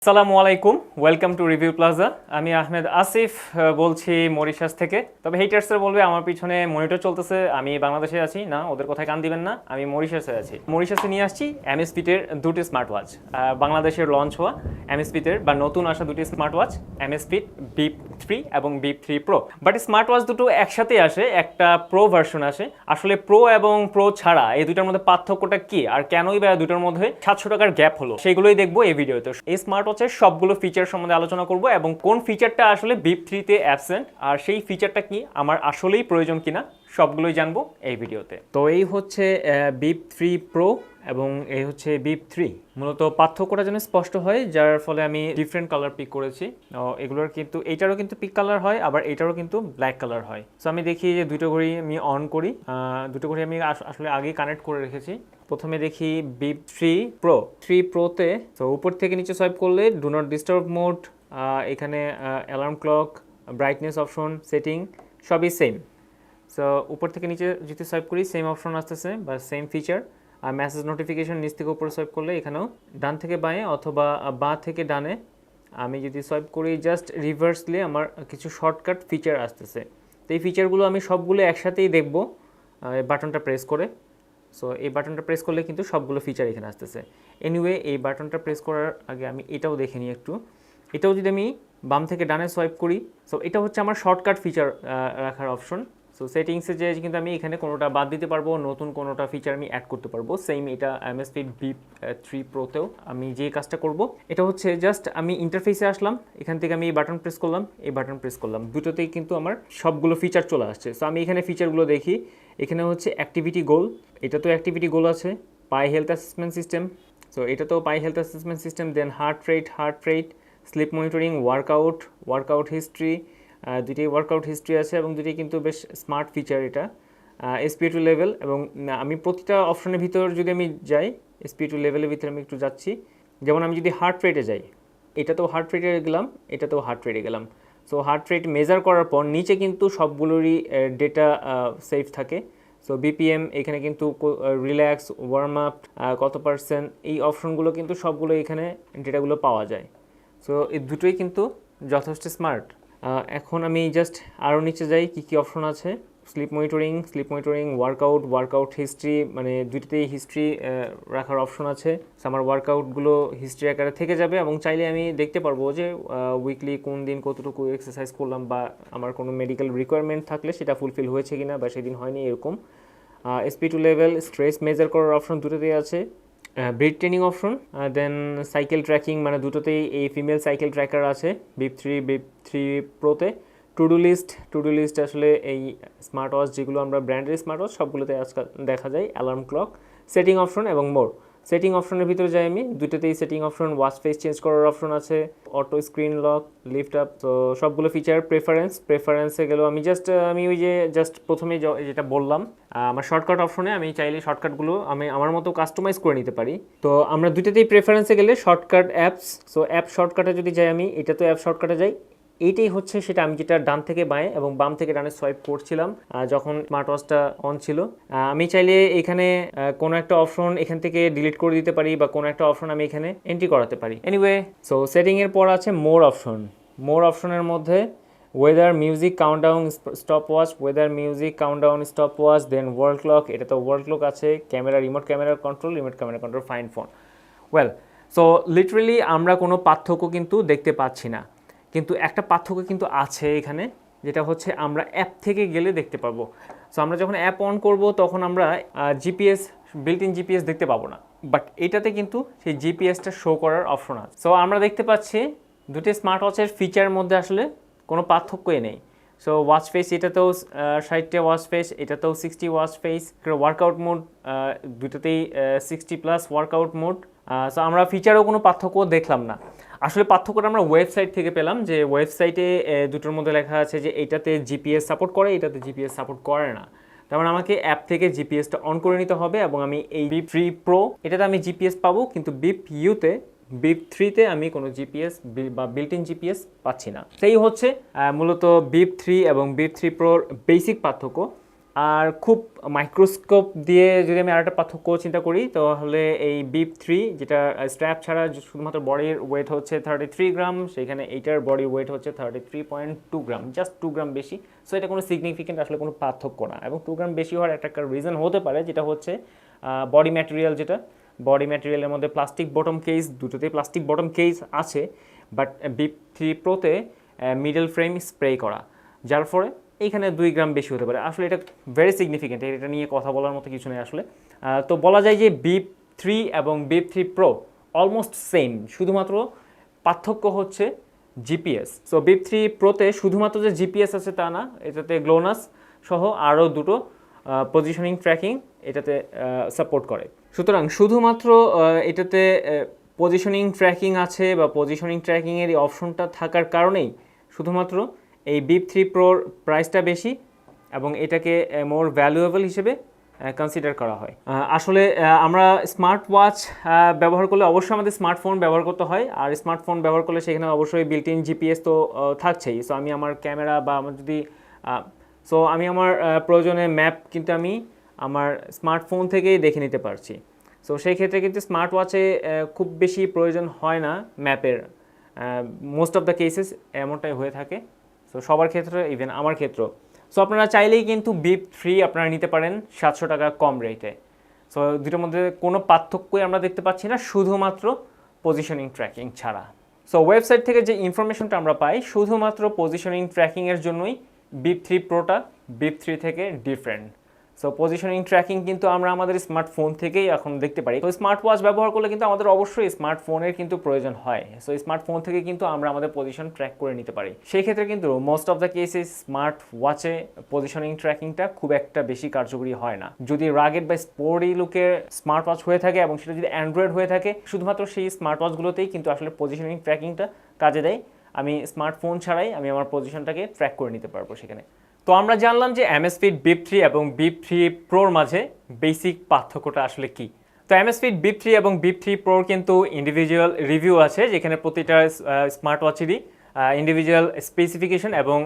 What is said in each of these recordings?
আসসালামু আলাইকুম, welcome to review plaza. আমি আহমেদ আসিফ বলছি মরিশাস থেকে। তবে হেটার্সরা বলবে আমার পিছনে মনিটর চলতেছে, আমি বাংলাদেশে আছি। না, ওদের কথায় কান দিবেন না, আমি মরিশাসে আছি। মরিশাসে নিয়ে আসছি অ্যামএসফিটের দুটি স্মার্ট ওয়াচ। বাংলাদেশের লঞ্চ হওয়া অ্যামএসফিটের বা নতুন আসা দুটি স্মার্ট ওয়াচ, অ্যামএসফিট বিপ 3 এবং beep 3 pro. But smart watch দুটো একসাথে আসে, একটা প্রো ভার্সন আসে। আসলে প্রো এবং প্রো ছাড়া এই দুটার মধ্যে পার্থক্যটা কি, আর কেনই বা দুটার মধ্যে 700 টাকার গ্যাপ হলো, সেগুলোই দেখবো এই ভিডিওতে। এই স্মার্ট ওয়াচের সবগুলো ফিচার সম্বন্ধে আলোচনা করব এবং কোন ফিচারটা আসলে বিপ 3 তে অ্যাবসেন্ট, আর সেই ফিচারটা কি আমার আসলেই প্রয়োজন কিনা, সবগুলোই জানবো এই ভিডিওতে। তো এই হচ্ছে বিপ 3 প্রো এবং এই হচ্ছে বিপ 3। মূলত পার্থক্যটা যেন স্পষ্ট হয়, যার ফলে আমি ডিফারেন্ট কালার পিক করেছি। এগুলোর কিন্তু এইটারও কিন্তু পিক কালার হয়, আবার এইটারও কিন্তু ব্ল্যাক কালার হয়। সো আমি দেখি যে দুটো ঘড়ি আমি অন করি। দুটো ঘড়ি আমি আসলে আগেই কানেক্ট করে রেখেছি। প্রথমে দেখি বিপ 3 প্রোতে। তো উপর থেকে নিচে সোয়াইপ করলে ডু নট ডিস্টার্ব মোড, এখানে alarm clock, brightness option, setting সবই সেম। সো উপর থেকে নিচে যদি সোয়াইপ করি সেম অপশন আসতেছে বা সেম ফিচার। আর মেসেজ নোটিফিকেশন নিচ থেকে উপরে সোয়াইপ করলে এখানেও ডান থেকে বাঁয়ে অথবা বাঁ থেকে ডানে আমি যদি সোয়াইপ করি জাস্ট রিভার্সলি আমার কিছু শর্টকাট ফিচার আসতেছে। তো এই ফিচারগুলো আমি সবগুলো একসাথেই দেখব এই বাটনটা প্রেস করে। সো এই বাটনটা প্রেস করলে কিন্তু সবগুলো ফিচার এখানে আসতেছে। এনিওয়ে, এই বাটনটা প্রেস করার আগে আমি এটাও দেখে নিই একটু। এটাও যদি আমি বাম থেকে ডানে সোয়াইপ করি, সো এটা হচ্ছে আমার শর্টকাট ফিচার রাখার অপশন। সো সেটিংসে যে কিন্তু আমি এখানে কোনোটা বাদ দিতে পারবো, নতুন কোনোটা ফিচার আমি অ্যাড করতে পারবো। সেম এটা অ্যামএসফিট বিপ 3 প্রোতেও আমি যে কাজটা করব, এটা হচ্ছে জাস্ট আমি ইন্টারফেসে আসলাম, এখান থেকে আমি এই বাটন প্রেস করলাম, এই বাটন প্রেস করলাম, দুটোতেই কিন্তু আমার সবগুলো ফিচার চলে আসছে। সো আমি এখানে ফিচারগুলো দেখি। এখানে হচ্ছে অ্যাক্টিভিটি গোল, এটা তো অ্যাক্টিভিটি গোল আছে। PAI health assessment system, so এটা তো PAI health assessment system. Then heart rate, sleep monitoring, workout history, দুটি ওয়ার্কআউট হিস্ট্রি আছে এবং দুটি কিন্তু বেশ স্মার্ট ফিচার। এটা SpO2 লেভেল, এবং আমি প্রতিটা অপশনের ভিতর যদি আমি যাই, SpO2 লেভেলের ভিতরে আমি একটু যাচ্ছি। যেমন আমি যদি হার্ট রেটে যাই, এটাতেও হার্ট রেটে গেলাম, এটাতেও হার্ট রেটে গেলাম। সো হার্ট রেট মেজার করার পর নিচে কিন্তু সবগুলোরই ডেটা সেভ থাকে। সো বিপিএম, এখানে কিন্তু রিল্যাক্স, ওয়ার্ম আপ, কত পার্সেন্ট, এই অপশনগুলো কিন্তু সবগুলো এখানে ডেটাগুলো পাওয়া যায়। সো এই দুটোই কিন্তু যথেষ্ট স্মার্ট। এখন আমি জাস্ট আরও নিচে যাই, কী অপশন আছে। স্লিপ মনিটরিং, ওয়ার্কআউট হিস্ট্রি, মানে দুইটাতেই হিস্ট্রি রাখার অপশন আছে। আমার ওয়ার্কআউটগুলো হিস্ট্রি আকারে থেকে যাবে এবং চাইলে আমি দেখতে পারবো যে উইকলি কোন দিন কতটুকু এক্সারসাইজ করলাম, বা আমার কোনো মেডিকেল রিকোয়ারমেন্ট থাকলে সেটা ফুলফিল হয়েছে কিনা বা সেদিন হয়নি এরকম। SpO2 লেভেল, স্ট্রেস মেজার করার অপশন দুটোতেই আছে। ব্রিড ট্রেনিং অপশন, দেন সাইকেল ট্র্যাকিং, মানে দুটোতেই এই ফিমেল সাইকেল ট্র্যাকার আছে বিপ 3 প্রোতে। টু ডু লিস্ট আসলে এই স্মার্ট ওয়াচ যেগুলো আমরা ব্র্যান্ডের স্মার্ট ওয়াচ সবগুলোতে আজকাল দেখা যায়। অ্যালার্ম ক্লক, সেটিং অপশন এবং মোর। সেটিং অপশনের ভিতরে যাই আমি, দুটোতেই setting option, watch face change করার অপশন আছে, auto screen lock, lift up. তো সবগুলো ফিচার। প্রেফারেন্সে গেলেও আমি ওই যে প্রথমে যেটা বললাম, আমার শর্টকাট অপশনে আমি চাইলে শর্টকাটগুলো আমি আমার মতো কাস্টমাইজ করে নিতে পারি। তো আমরা দুটোতেই প্রেফারেন্সে গেলে শর্টকাট অ্যাপস, সো অ্যাপ শর্টকাটে যদি যাই আমি, এটা তো অ্যাপ শর্টকাটে যাই। এইটাই হচ্ছে সেটা, আমি যেটা ডান থেকে বাঁয়ে এবং বাম থেকে ডানে সোয়াইপ করছিলাম যখন স্মার্ট ওয়াচটা অন ছিল। আমি চাইলে এখানে কোনো একটা অপশন এখান থেকে ডিলিট করে দিতে পারি, বা কোনো একটা অপশন আমি এখানে এন্ট্রি করাতে পারি। এনিওয়ে, সো সেটিংয়ের পর আছে মোর অপশনের মধ্যে weather music countdown stop watch, then world clock, এটা তো ওয়ার্ল্ড ক্লক আছে। Camera, remote camera control, find phone. Well, so literally আমরা কোনো পার্থক্য কিন্তু দেখতে পাচ্ছি না, কিন্তু একটা পার্থক্য কিন্তু আছে এখানে, যেটা হচ্ছে আমরা অ্যাপ থেকে গেলে দেখতে পাবো। সো আমরা যখন অ্যাপ অন করব তখন আমরা বিল্ট ইন জিপিএস দেখতে পাবো না, বাট এটাতে কিন্তু সেই জিপিএসটা শো করার অপশন আছে। সো আমরা দেখতে পাচ্ছি দুটি স্মার্ট ওয়াচের ফিচারের মধ্যে আসলে কোনো পার্থক্যই নেই। সো ওয়াচ ফেস, এটাতেও 60টা ওয়াচ ফেস, এটাতেও 60 ওয়াচ ফেস। ওয়ার্কআউট মোড, দুটোতেই 60+ ওয়ার্কআউট মোড। সো আমরা ফিচারেও কোনো পার্থক্য দেখলাম না। আসলে পার্থক্যটা আমরা ওয়েবসাইট থেকে পেলাম, যে ওয়েবসাইটে দুটোর মধ্যে লেখা আছে যে এটাতে জিপিএস সাপোর্ট করে, এটাতে জিপিএস সাপোর্ট করে না। তার মানে আমাকে অ্যাপ থেকে জিপিএসটা অন করে নিতে হবে, এবং আমি এই বিপ 3 প্রো এটাতে আমি জিপিএস পাবো, কিন্তু বিপ 3তে আমি কোনো জিপিএস বা বিল্ট ইন জিপিএস পাচ্ছি না। সেই হচ্ছে মূলত বিপ 3 এবং বিপ 3 প্রোর বেসিক পার্থক্য। আর খুব মাইক্রোস্কোপ দিয়ে যদি আমি আরেকটা পার্থক্য চিন্তা করি তাহলে এই বিপ 3 যেটা স্ট্র্যাপ ছাড়া শুধুমাত্র বডির ওয়েট হচ্ছে 33 গ্রাম, সেখানে এইটার বডি ওয়েট হচ্ছে 33.2 গ্রাম, জাস্ট 2 গ্রাম বেশি। সো এটা কোনো সিগনিফিকেন্ট আসলে কোনো পার্থক্য না, এবং 2 গ্রাম বেশি হওয়ার একটা রিজন হতে পারে যেটা হচ্ছে বডি ম্যাটেরিয়াল, যেটা বডি ম্যাটেরিয়ালের মধ্যে প্লাস্টিক বটম কেস, দুটোতেই প্লাস্টিক বটম কেস আছে, বাট বিপ 3 প্রোতে মিডল ফ্রেম স্প্রে করা, যার ফলে এইখানে 2 গ্রাম বেশি হতে পারে। আসলে এটা ভেরি সিগনিফিকেন্ট, এটা নিয়ে কথা বলার মতো কিছু নেই আসলে। তো বলা যায় যে বিপ 3 এবং বিপ 3 প্রো অলমোস্ট সেম, শুধুমাত্র পার্থক্য হচ্ছে জিপিএস। সো বিপ 3 প্রোতে শুধুমাত্র যে জিপিএস আছে তা না, এটাতে গ্লোনাস সহ আরও দুটো পজিশনিং ট্র্যাকিং এটাতে সাপোর্ট করে। সুতরাং শুধুমাত্র এটাতে পজিশনিং ট্র্যাকিং আছে বা পজিশনিং ট্র্যাকিংয়ের এই অপশনটা থাকার কারণেই শুধুমাত্র এই বিপ 3 প্রোর প্রাইসটা বেশি এবং এটাকে মোর ভ্যালুয়েবল হিসেবে কনসিডার করা হয়। আসলে আমরা স্মার্ট ওয়াচ ব্যবহার করলে অবশ্যই আমাদের স্মার্টফোন ব্যবহার করতে হয়, আর স্মার্টফোন ব্যবহার করলে সেখানে অবশ্যই বিল্ট ইন জিপিএস তো থাকছেই। সো আমি আমার ক্যামেরা বা আমার যদি আমি আমার প্রয়োজনে ম্যাপ কিন্তু আমি আমার স্মার্টফোন থেকেই দেখে নিতে পারছি। সো সেই ক্ষেত্রে কিন্তু স্মার্ট ওয়াচে খুব বেশি প্রয়োজন হয় না ম্যাপের, মোস্ট অফ দ্য কেসেস এমনটাই হয়ে থাকে। সো সবার ক্ষেত্রে, ইভেন আমার ক্ষেত্রেও। সো আপনারা চাইলেই কিন্তু বিপ 3 আপনারা নিতে পারেন 700 টাকা কম রেটে। সো দুটোর মধ্যে কোনো পার্থক্যই আমরা দেখতে পাচ্ছি না, শুধুমাত্র পজিশনিং ট্র্যাকিং ছাড়া। সো ওয়েবসাইট থেকে যে ইনফরমেশনটা আমরা পাই শুধুমাত্র পজিশনিং ট্র্যাকিংয়ের জন্যই বিপ 3 প্রোটা বিপ 3 থেকে ডিফারেন্ট। সো পজিশনিং ট্র্যাকিং কিন্তু আমরা আমাদের স্মার্টফোন থেকেই এখন দেখতে পারি। তো স্মার্ট ওয়াচ ব্যবহার করলে কিন্তু আমাদের অবশ্যই স্মার্টফোনের কিন্তু প্রয়োজন হয়। সো স্মার্টফোন থেকে কিন্তু আমরা আমাদের পজিশন ট্র্যাক করে নিতে পারি। সেই ক্ষেত্রে কিন্তু মোস্ট অফ দ্য কেসে স্মার্ট ওয়াচে পজিশনিং ট্র্যাকিংটা খুব একটা বেশি কার্যকরী হয় না। যদি রাগেড বা স্পোর্টি লুকের স্মার্ট ওয়াচ হয়ে থাকে এবং সেটা যদি অ্যান্ড্রয়েড হয়ে থাকে, শুধুমাত্র সেই স্মার্ট ওয়াচগুলোতেই কিন্তু আসলে পজিশনিং ট্র্যাকিংটা কাজে দেয়। আমি স্মার্টফোন ছাড়াই আমি আমার পজিশনটাকে ট্র্যাক করে নিতে পারবো সেখানে। তো আমরা জানলাম যে Amazfit Bip 3 এবং Bip 3 Proর মাঝে বেসিক পার্থক্যটা আসলে কি। তো Amazfit Bip 3 এবং Bip 3 Proর কিন্তু ইন্ডিভিজুয়াল রিভিউ আছে, যেখানে প্রতিটা স্মার্ট ওয়াচেরই ইন্ডিভিজুয়াল স্পেসিফিকেশন এবং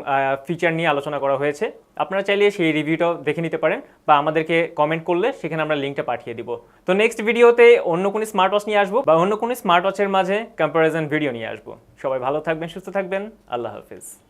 ফিচার নিয়ে আলোচনা করা হয়েছে। আপনারা চাইলে সেই রিভিউটাও দেখে নিতে পারেন বা আমাদেরকে কমেন্ট করলে সেখানে আমরা লিঙ্কটা পাঠিয়ে দিব। তো নেক্সট ভিডিওতে অন্য কোনো স্মার্ট ওয়াচ নিয়ে আসবো বা অন্য কোনো স্মার্ট ওয়াচের মাঝে কম্প্যারিজন ভিডিও নিয়ে আসবো। সবাই ভালো থাকবেন, সুস্থ থাকবেন, আল্লাহ হাফিজ।